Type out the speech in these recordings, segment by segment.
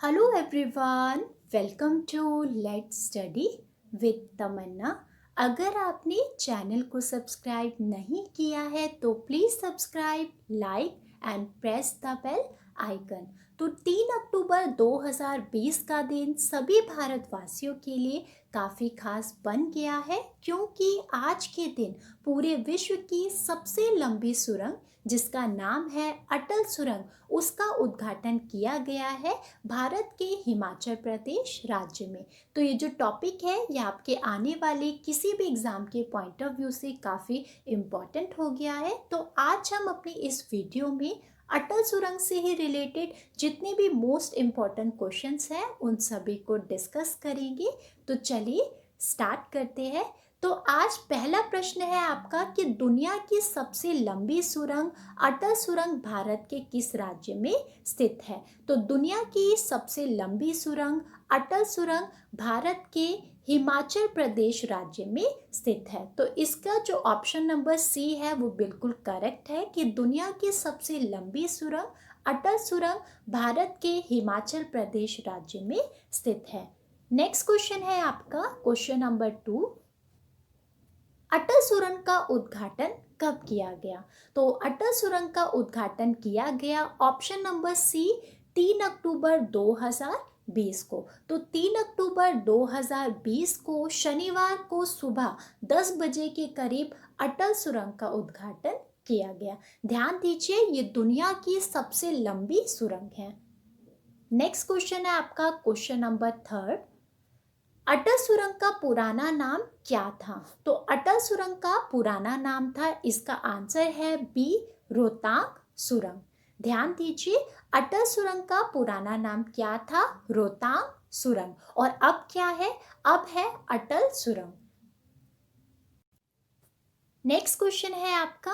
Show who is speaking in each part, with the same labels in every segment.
Speaker 1: Hello everyone, welcome to let's study with Tamanna. अगर आपने channel को सब्सक्राइब नहीं किया है तो please subscribe, like and press the bell icon. तो 3 अक्टूबर 2020 का दिन सभी भारतवासियों के लिए काफ़ी खास बन गया है, क्योंकि आज के दिन पूरे विश्व की सबसे लंबी सुरंग जिसका नाम है अटल सुरंग, उसका उद्घाटन किया गया है भारत के हिमाचल प्रदेश राज्य में। तो ये जो टॉपिक है ये आपके आने वाले किसी भी एग्ज़ाम के पॉइंट ऑफ व्यू से काफ़ी इम्पॉर्टेंट हो गया है। तो आज हम अपनी इस वीडियो में अटल सुरंग से ही रिलेटेड जितने भी मोस्ट इम्पॉर्टेंट क्वेश्चंस हैं उन सभी को डिस्कस करेंगे। तो चलिए स्टार्ट करते हैं। तो आज पहला प्रश्न है आपका कि दुनिया की सबसे लंबी सुरंग अटल सुरंग भारत के किस राज्य में स्थित है। तो दुनिया की सबसे लंबी सुरंग अटल सुरंग भारत के हिमाचल प्रदेश राज्य में स्थित है। तो इसका जो ऑप्शन नंबर सी है वो बिल्कुल करेक्ट है कि दुनिया की सबसे लंबी सुरंग अटल सुरंग भारत के हिमाचल प्रदेश राज्य में स्थित है। नेक्स्ट क्वेश्चन है आपका क्वेश्चन नंबर 2। अटल सुरंग का उद्घाटन कब किया गया। तो अटल सुरंग का उद्घाटन किया गया ऑप्शन नंबर सी 3 अक्टूबर 2020 को। तो 3 अक्टूबर 2020 को शनिवार को सुबह 10 बजे के करीब अटल सुरंग का उद्घाटन किया गया। ध्यान दीजिए ये दुनिया की सबसे लंबी सुरंग है। नेक्स्ट क्वेश्चन है आपका क्वेश्चन नंबर 3। अटल सुरंग का पुराना नाम क्या था। तो अटल सुरंग का पुराना नाम था, इसका आंसर है बी रोहतांग सुरंग। ध्यान दीजिए अटल सुरंग का पुराना नाम क्या था, रोहतांग सुरंग। और अब क्या है, अब है अटल सुरंग। नेक्स्ट क्वेश्चन है आपका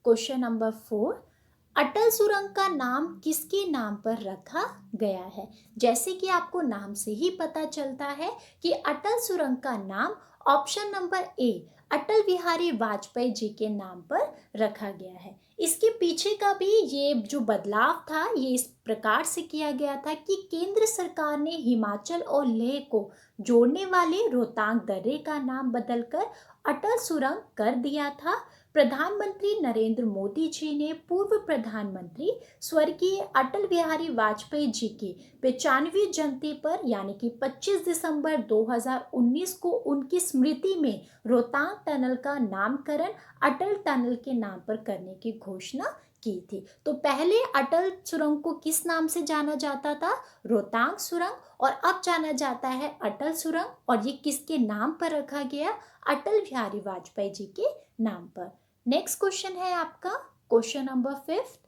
Speaker 1: क्वेश्चन नंबर 4। अटल सुरंग का नाम किसके नाम पर रखा गया है। जैसे कि आपको नाम से ही पता चलता है कि अटल सुरंग का नाम option number A Atal Bihari Vajpayee ji के नाम पर रखा गया है। इसके पीछे का भी ये जो बदलाव था ये इस प्रकार से किया गया था कि केंद्र सरकार ने हिमाचल और लेह को जोड़ने वाले रोहतांग दर्रे का नाम बदलकर अटल सुरंग कर दिया था। प्रधानमंत्री नरेंद्र मोदी जी ने पूर्व प्रधानमंत्री स्वर्गीय अटल बिहारी वाजपेयी जी की 95वीं जयंती पर यानी कि 25 दिसंबर 2019 को उनकी स्मृति में रोहतांग टनल का नामकरण अटल टनल के नाम पर करने की घोषणा की थी। तो पहले अटल सुरंग को किस नाम से जाना जाता था, रोहतांग सुरंग, और अब जाना जाता है अटल सुरंग। और ये किसके नाम पर रखा गया, अटल बिहारी वाजपेयी जी के नाम पर। नेक्स्ट क्वेश्चन है आपका क्वेश्चन नंबर 5।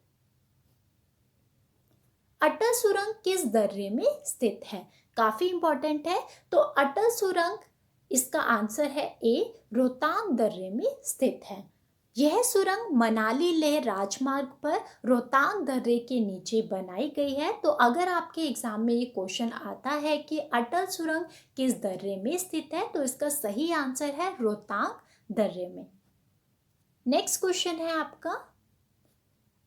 Speaker 1: अटल सुरंग किस दर्रे में स्थित है। काफी इंपॉर्टेंट है। तो अटल सुरंग इसका आंसर है ए रोहतांग दर्रे में स्थित है। यह सुरंग मनाली लेह राजमार्ग पर रोहतांग दर्रे के नीचे बनाई गई है। तो अगर आपके एग्जाम में ये क्वेश्चन आता है कि अटल सुरंग किस दर्रे में स्थित है तो इसका सही आंसर है रोहतांग दर्रे में। नेक्स्ट क्वेश्चन है आपका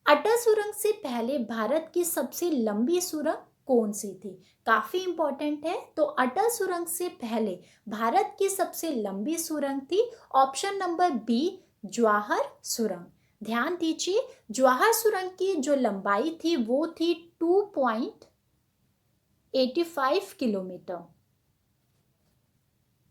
Speaker 1: अटल सुरंग से पहले भारत की सबसे लंबी सुरंग कौन सी थी। काफी इंपॉर्टेंट है। तो अटल सुरंग से पहले भारत की सबसे लंबी सुरंग थी ऑप्शन नंबर बी जवाहर सुरंग। ध्यान दीजिए जवाहर सुरंग की जो लंबाई थी वो थी 2.85 किलोमीटर।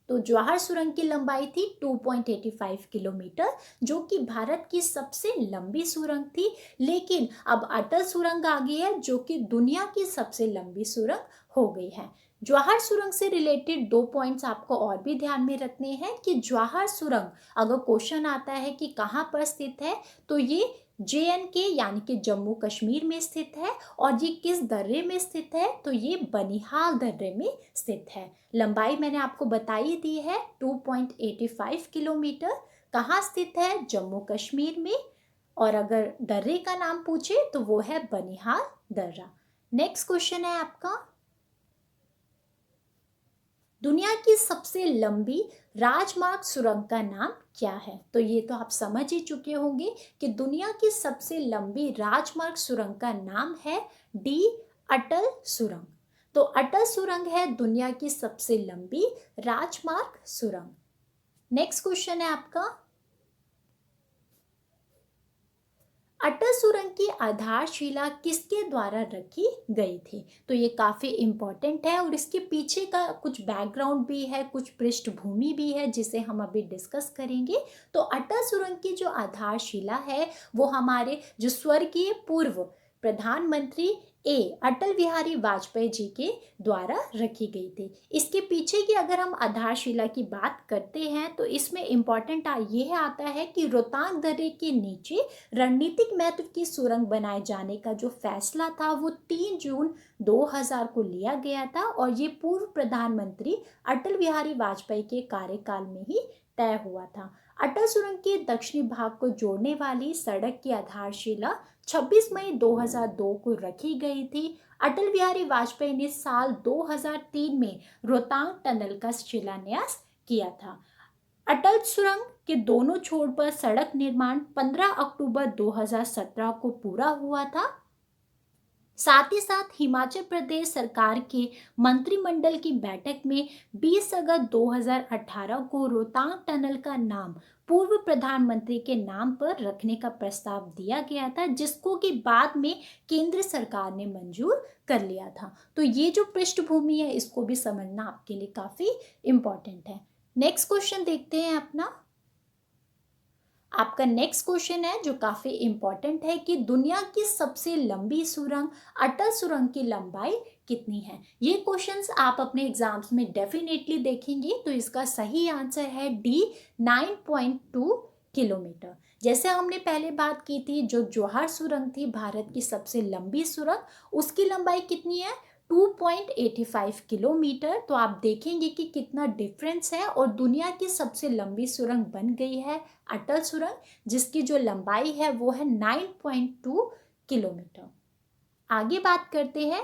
Speaker 1: तो जवाहर सुरंग की लंबाई थी 2.85 किलोमीटर, जो कि भारत की सबसे लंबी सुरंग थी। लेकिन अब अटल सुरंग आ गई है जो कि दुनिया की सबसे लंबी सुरंग हो गई है। जवाहर सुरंग से रिलेटेड 2 पॉइंट्स आपको और भी ध्यान में रखने हैं कि जवाहर सुरंग अगर क्वेश्चन आता है कि कहाँ पर स्थित है तो ये JNK यानी कि जम्मू कश्मीर में स्थित है। और ये किस दर्रे में स्थित है तो ये बनिहाल दर्रे में स्थित है। लंबाई मैंने आपको बताई दी है 2.85 किलोमीटर। कहाँ स्थित है, जम्मू कश्मीर में। और अगर दर्रे का नाम पूछे तो वो है बनिहाल दर्रा। नेक्स्ट क्वेश्चन है आपका दुनिया की सबसे लंबी राजमार्ग सुरंग का नाम क्या है। तो ये तो आप समझ ही चुके होंगे कि दुनिया की सबसे लंबी राजमार्ग सुरंग का नाम है डी अटल सुरंग। तो अटल सुरंग है दुनिया की सबसे लंबी राजमार्ग सुरंग। नेक्स्ट क्वेश्चन है आपका, अटल सुरंग की आधारशिला किसके द्वारा रखी गई थी? तो ये काफी इंपॉर्टेंट है और इसके पीछे का कुछ बैकग्राउंड भी है, कुछ पृष्ठभूमि भी है जिसे हम अभी डिस्कस करेंगे। तो अटल सुरंग की जो आधारशिला है वो हमारे जो स्वर्गीय पूर्व प्रधानमंत्री अटल बिहारी वाजपेयी जी के द्वारा रखी गई थी। इसके पीछे की अगर हम आधारशिला की बात करते हैं तो इसमें इम्पॉर्टेंट ये आता है कि रोहतांग दर्रे के नीचे रणनीतिक महत्व की सुरंग बनाए जाने का जो फैसला था वो 3 जून 2000 को लिया गया था और ये पूर्व प्रधानमंत्री अटल बिहारी वाजपेयी के कार्यकाल में ही तय हुआ था। अटल सुरंग के दक्षिणी भाग को जोड़ने वाली सड़क की आधारशिला 26 मई 2002 को रखी गई थी। अटल बिहारी वाजपेयी ने साल 2003 में रोहतांग टनल का शिलान्यास किया था। अटल सुरंग के दोनों छोर पर सड़क निर्माण 15 अक्टूबर 2017 को पूरा हुआ था। साथ ही साथ हिमाचल प्रदेश सरकार के मंत्रिमंडल की बैठक में 20 अगस्त 2018 को रोहतांग टनल का नाम पूर्व प्रधानमंत्री के नाम पर रखने का प्रस्ताव दिया गया था, जिसको कि बाद में केंद्र सरकार ने मंजूर कर लिया था। तो ये जो पृष्ठभूमि है इसको भी समझना आपके लिए काफी इम्पोर्टेंट है। नेक्स्ट क्वेश्चन देखते हैं अपना। आपका नेक्स्ट क्वेश्चन है जो काफी इंपॉर्टेंट है कि दुनिया की सबसे लंबी सुरंग अटल सुरंग की लंबाई कितनी है? ये क्वेश्चंस आप अपने एग्जाम्स में डेफिनेटली देखेंगे। तो इसका सही आंसर है डी, 9.2 किलोमीटर। जैसे हमने पहले बात की थी, जो जवाहर सुरंग थी भारत की सबसे लंबी सुरंग, उसकी लंबाई कितनी है? 2.85 किलोमीटर। तो आप देखेंगे कि कितना डिफरेंस है और दुनिया की सबसे लंबी सुरंग बन गई है अटल सुरंग, जिसकी जो लंबाई है वो है 9.2 किलोमीटर। आगे बात करते हैं।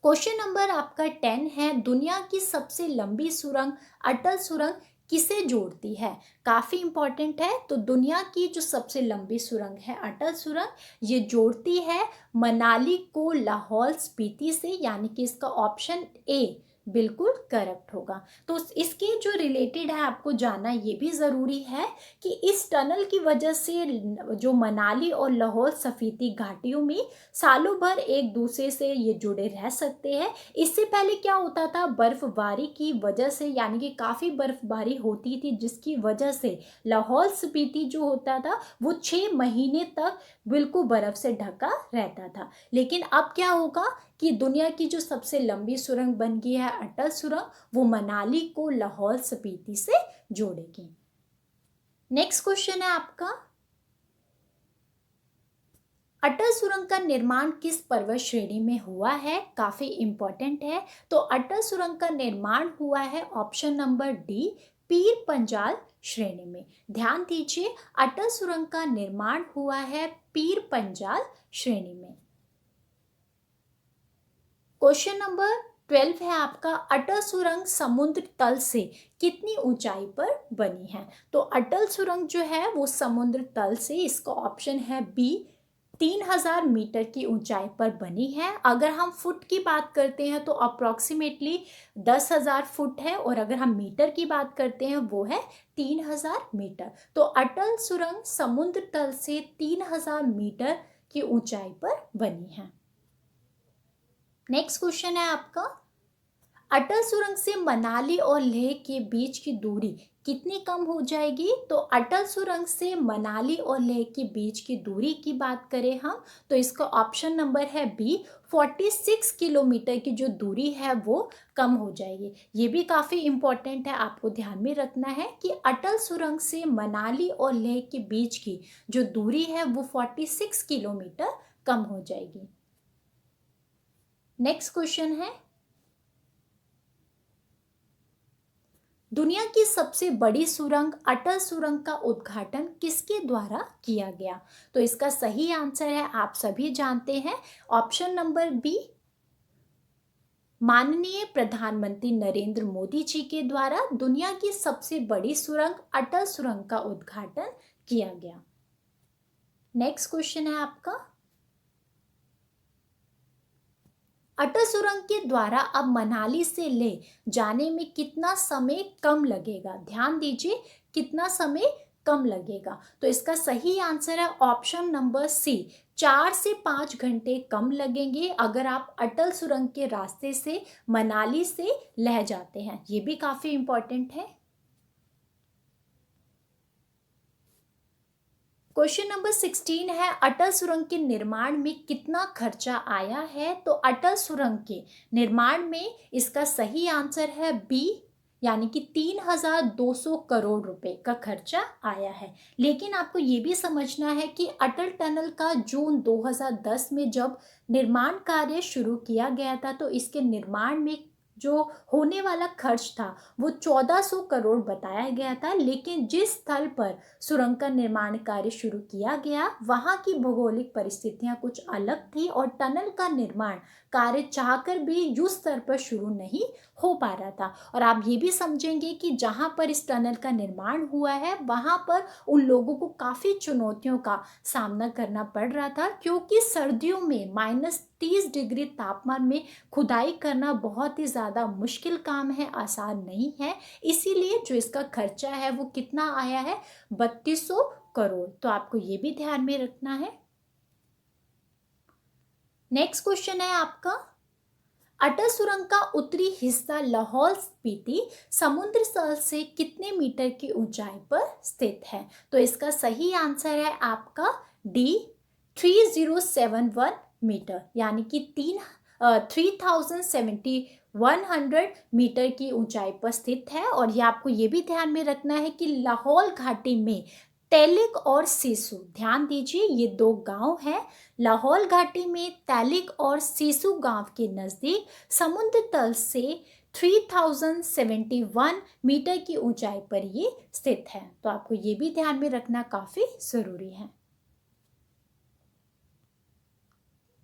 Speaker 1: क्वेश्चन नंबर आपका 10 है, दुनिया की सबसे लंबी सुरंग अटल सुरंग किसे जोड़ती है? काफी इंपॉर्टेंट है। तो दुनिया की जो सबसे लंबी सुरंग है अटल सुरंग, ये जोड़ती है मनाली को लाहौल स्पीति से, यानी कि इसका ऑप्शन ए बिल्कुल करेक्ट होगा। तो इसके जो रिलेटेड है आपको जानना ये भी ज़रूरी है कि इस टनल की वजह से जो मनाली और लाहौल स्पीति घाटियों में सालों भर एक दूसरे से ये जुड़े रह सकते हैं। इससे पहले क्या होता था, बर्फबारी की वजह से, यानी कि काफ़ी बर्फबारी होती थी जिसकी वजह से लाहौल स्पीति जो होता था वो 6 महीने तक बिल्कुल बर्फ से ढका रहता था। लेकिन अब क्या होगा कि दुनिया की जो सबसे लंबी सुरंग बन गई है अटल सुरंग, वो मनाली को लाहौल स्पीति से जोड़ेगी। नेक्स्ट क्वेश्चन है आपका, अटल सुरंग का निर्माण किस पर्वत श्रेणी में हुआ है? काफी इंपॉर्टेंट है। तो अटल सुरंग का निर्माण हुआ है option number D, Pir Panjal श्रेणी में। ध्यान दीजिए, अटल सुरंग का निर्माण हुआ है पीर पंजाल श्रेणी में। क्वेश्चन नंबर 12 है आपका, अटल सुरंग समुद्र तल से कितनी ऊंचाई पर बनी है? तो अटल सुरंग जो है वो समुद्र तल से, इसका ऑप्शन है बी, 3000 मीटर की ऊंचाई पर बनी है। अगर हम फुट की बात करते हैं तो अप्रॉक्सीमेटली 10,000 फुट है, और अगर हम मीटर की बात करते हैं वो है 3000 मीटर। तो अटल सुरंग समुद्र तल से 3000 मीटर की ऊंचाई पर बनी है। नेक्स्ट क्वेश्चन है आपका, अटल सुरंग से मनाली और लेह के बीच की दूरी कितनी कम हो जाएगी? तो अटल सुरंग से मनाली और लेह के बीच की दूरी की बात करें हम, तो इसका ऑप्शन नंबर है बी, 46 किलोमीटर की जो दूरी है वो कम हो जाएगी। ये भी काफ़ी इम्पोर्टेंट है, आपको ध्यान में रखना है कि अटल सुरंग से मनाली और लेह के बीच की जो दूरी है वो 46 किलोमीटर कम हो जाएगी। नेक्स्ट क्वेश्चन है, दुनिया की सबसे बड़ी सुरंग अटल सुरंग का उद्घाटन किसके द्वारा किया गया? तो इसका सही आंसर है, आप सभी जानते हैं, ऑप्शन नंबर बी, माननीय प्रधानमंत्री नरेंद्र मोदी जी के द्वारा दुनिया की सबसे बड़ी सुरंग अटल सुरंग का उद्घाटन किया गया। नेक्स्ट क्वेश्चन है आपका, अटल सुरंग के द्वारा अब मनाली से ले जाने में कितना समय कम लगेगा? ध्यान दीजिए, कितना समय कम लगेगा? तो इसका सही आंसर है ऑप्शन नंबर सी, 4 से 5 घंटे कम लगेंगे अगर आप अटल सुरंग के रास्ते से मनाली से लह जाते हैं। ये भी काफी इंपॉर्टेंट है। क्वेश्चन नंबर 16 है, अटल सुरंग के निर्माण में कितना खर्चा आया है? तो अटल सुरंग के निर्माण में इसका सही आंसर है बी, यानी कि 3,200 करोड़ रुपए का खर्चा आया है। लेकिन आपको ये भी समझना है कि अटल टनल का जून 2010 में जब निर्माण कार्य शुरू किया गया था, तो इसके निर्माण में जो होने वाला खर्च था वो 1400 करोड़ बताया गया था। लेकिन जिस स्थल पर सुरंग का निर्माण कार्य शुरू किया गया, वहां की भौगोलिक परिस्थितियां कुछ अलग थी और टनल का निर्माण कार्य चाहकर भी युद्ध स्तर पर शुरू नहीं हो पा रहा था। और आप ये भी समझेंगे कि जहां पर इस टनल का निर्माण हुआ है, वहां पर उन लोगों को काफी चुनौतियों का सामना करना पड़ रहा था, क्योंकि सर्दियों में -30 डिग्री तापमान में खुदाई करना बहुत ही ज़्यादा मुश्किल काम है, आसान नहीं है। इसीलिए जो इसका खर्चा है वो कितना आया है? 3200 करोड़। तो आपको ये भी ध्यान में रखना है। नेक्स्ट क्वेश्चन है आपका, अटल सुरंग का उत्तरी हिस्सा लाहौल स्पीति समुद्र तल से कितने मीटर की ऊंचाई पर स्थित है? तो इसका सही आंसर है आपका डी, 3071 मीटर, यानी कि 3,100 मीटर की ऊंचाई पर स्थित है। और ये आपको ये भी ध्यान में रखना है कि लाहौल घाटी में तैलिक और सीसू, ध्यान दीजिए ये दो गांव हैं। लाहौल घाटी में तैलिक और सीसू गांव के नज़दीक समुद्र तल से 3071 मीटर की ऊंचाई पर ये स्थित है। तो आपको ये भी ध्यान में रखना काफ़ी ज़रूरी है।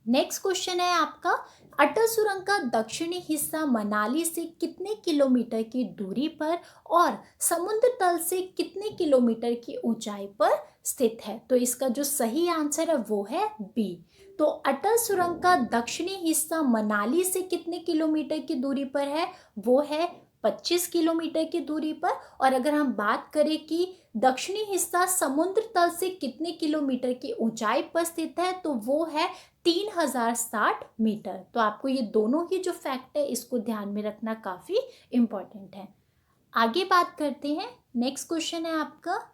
Speaker 1: नेक्स्ट क्वेश्चन है आपका, अटल सुरंग का दक्षिणी हिस्सा मनाली से कितने किलोमीटर की दूरी पर और समुद्र तल से कितने किलोमीटर की ऊंचाई पर स्थित है? तो इसका जो सही आंसर है वो है बी। तो अटल सुरंग का दक्षिणी हिस्सा मनाली से कितने किलोमीटर की दूरी पर है? वो है 25 किलोमीटर की दूरी पर। और अगर हम बात करें कि दक्षिणी हिस्सा समुद्र तल से कितने किलोमीटर की ऊंचाई पर स्थित है, तो वो है 3060 मीटर। तो आपको ये दोनों ही जो फैक्ट है इसको ध्यान में रखना काफी इंपॉर्टेंट है। आगे बात करते हैं। नेक्स्ट क्वेश्चन है आपका,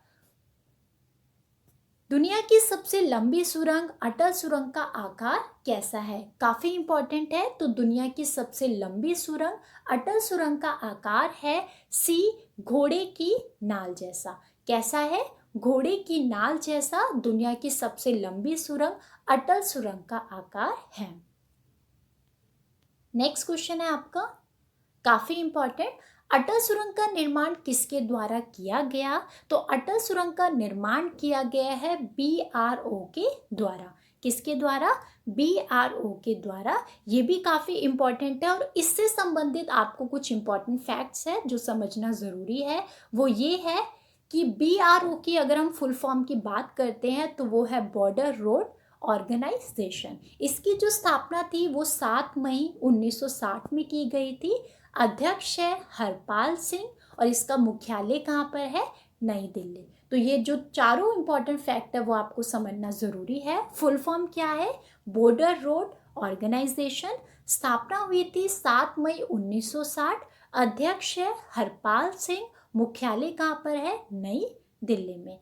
Speaker 1: दुनिया की सबसे लंबी सुरंग अटल सुरंग का आकार कैसा है? काफी इंपॉर्टेंट है। तो दुनिया की सबसे लंबी सुरंग अटल सुरंग का आकार है सी, घोड़े की नाल जैसा। कैसा है? घोड़े की नाल जैसा दुनिया की सबसे लंबी सुरंग अटल सुरंग का आकार है। नेक्स्ट क्वेश्चन है आपका, काफी इंपॉर्टेंट, अटल सुरंग का निर्माण किसके द्वारा किया गया? तो अटल सुरंग का निर्माण किया गया है BRO के द्वारा। किसके द्वारा? BRO के द्वारा। ये भी काफ़ी इम्पॉर्टेंट है और इससे संबंधित आपको कुछ इम्पॉर्टेंट फैक्ट्स है जो समझना ज़रूरी है। वो ये है कि BRO की अगर हम फुल फॉर्म की बात करते हैं तो वो है बॉर्डर रोड ऑर्गेनाइजेशन। इसकी जो स्थापना थी वो 7 मई 1960 में की गई थी। अध्यक्ष है हरपाल सिंह और इसका मुख्यालय कहाँ पर है? नई दिल्ली। तो ये जो चारों इंपॉर्टेंट फैक्ट है वो आपको समझना ज़रूरी है। फुल फॉर्म क्या है? Border road organisation. स्थापना हुई थी 7 मई 1960। अध्यक्ष है हरपाल सिंह। मुख्यालय कहाँ पर है? नई दिल्ली में।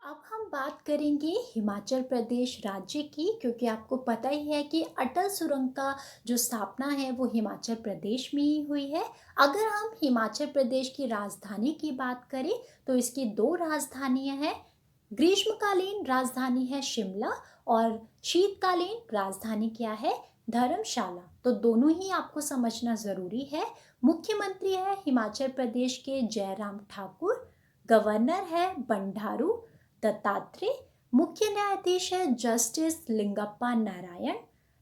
Speaker 1: अब हम बात करेंगे हिमाचल प्रदेश राज्य की, क्योंकि आपको पता ही है कि अटल सुरंग का जो स्थापना है वो हिमाचल प्रदेश में ही हुई है। अगर हम हिमाचल प्रदेश की राजधानी की बात करें तो इसकी 2 राजधानियां हैं। ग्रीष्मकालीन राजधानी है शिमला और शीतकालीन राजधानी क्या है? धर्मशाला। तो दोनों ही आपको समझना ज़रूरी है। मुख्यमंत्री है हिमाचल प्रदेश के जयराम ठाकुर। गवर्नर है बंडारू दत्तात्रेय। मुख्य न्यायाधीश है जस्टिस लिंगप्पा नारायण।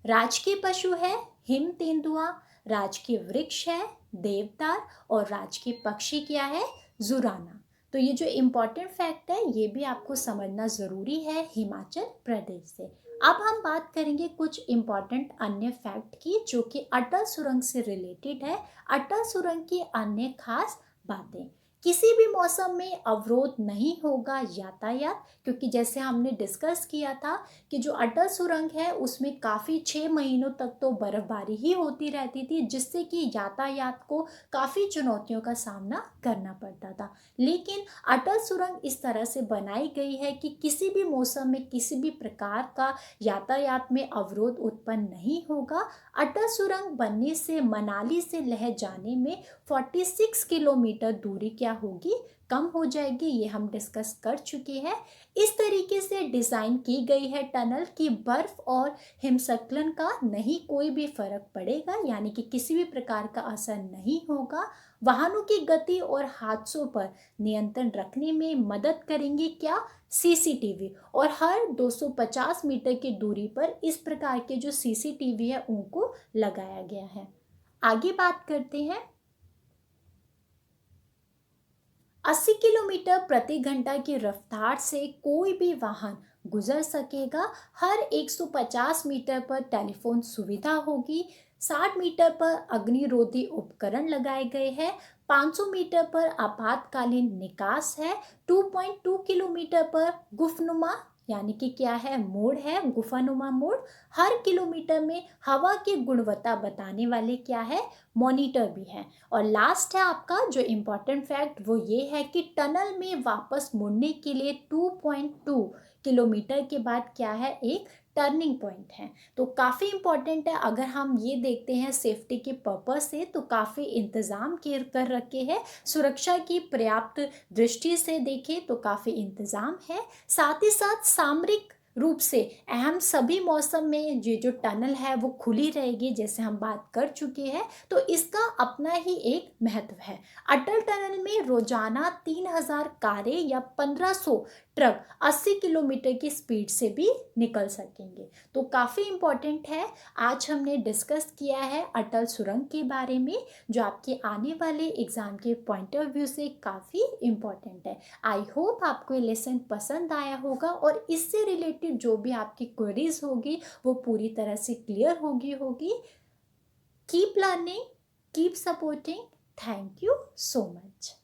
Speaker 1: राजकीय पशु है हिम तेंदुआ। राजकीय वृक्ष है देवदार और राजकीय पक्षी क्या है? जुराना। तो ये जो इम्पोर्टेंट फैक्ट है ये भी आपको समझना ज़रूरी है हिमाचल प्रदेश से। अब हम बात करेंगे कुछ इम्पॉर्टेंट अन्य फैक्ट की जो कि अटल सुरंग से रिलेटेड है। अटल सुरंग की अन्य खास बातें, किसी भी मौसम में अवरोध नहीं होगा यातायात, क्योंकि जैसे हमने डिस्कस किया था कि जो अटल सुरंग है उसमें काफ़ी 6 महीनों तक तो बर्फबारी ही होती रहती थी, जिससे कि यातायात को काफ़ी चुनौतियों का सामना करना पड़ता था। लेकिन अटल सुरंग इस तरह से बनाई गई है कि किसी भी मौसम में किसी भी प्रकार का यातायात में अवरोध उत्पन्न नहीं होगा। अटल सुरंग बनने से मनाली से लेह जाने में 46 किलोमीटर दूरी क्या होगी, कम हो जाएगी, ये हम डिस्कस कर चुके हैं। इस तरीके से डिज़ाइन की गई है टनल कि बर्फ और हिमस्खलन का नहीं कोई भी फर्क पड़ेगा, यानी कि किसी भी प्रकार का असर नहीं होगा। वाहनों की गति और हादसों पर नियंत्रण रखने में मदद करेंगे क्या, सीसीटीवी, और हर 250 मीटर की दूरी पर इस प्रकार के जो सीसीटीवी है उनको लगाया गया है। आगे बात करते हैं। 80 किलोमीटर प्रति घंटा की रफ्तार से कोई भी वाहन गुजर सकेगा। हर 150 मीटर पर टेलीफोन सुविधा होगी। 60 मीटर पर अग्निरोधी उपकरण लगाए गए हैं। 500 मीटर पर आपातकालीन निकास है। 2.2 किलोमीटर पर गुफनुमा यानी कि क्या है, मोड़ है, गुफानुमा मोड़। हर किलोमीटर में हवा की गुणवत्ता बताने वाले क्या है, मॉनिटर भी है। और लास्ट है आपका जो इम्पोर्टेंट फैक्ट वो ये है कि टनल में वापस मुड़ने के लिए 2.2 किलोमीटर के बाद क्या है, एक टर्निंग पॉइंट है। तो काफ़ी इम्पोर्टेंट है। अगर हम ये देखते हैं सेफ्टी के पर्पस से तो काफ़ी इंतज़ाम कर रखे हैं। सुरक्षा की पर्याप्त दृष्टि से देखें तो काफ़ी इंतज़ाम है। साथ ही साथ सामरिक रूप से अहम सभी मौसम में ये जो टनल है वो खुली रहेगी, जैसे हम बात कर चुके हैं। तो इसका अपना ही एक महत्व है। अटल टनल में रोजाना 3000 कारें या 1500 ट्रक 80 किलोमीटर की स्पीड से भी निकल सकेंगे। तो काफ़ी इम्पोर्टेंट है। आज हमने डिस्कस किया है अटल सुरंग के बारे में, जो आपके आने वाले एग्ज़ाम के पॉइंट ऑफ व्यू से काफ़ी इम्पोर्टेंट है। आई होप आपको ये लेसन पसंद आया होगा और इससे रिलेटेड जो भी आपकी क्वेरीज होगी वो पूरी तरह से क्लियर होगी। Keep learning, keep supporting. Thank you so much.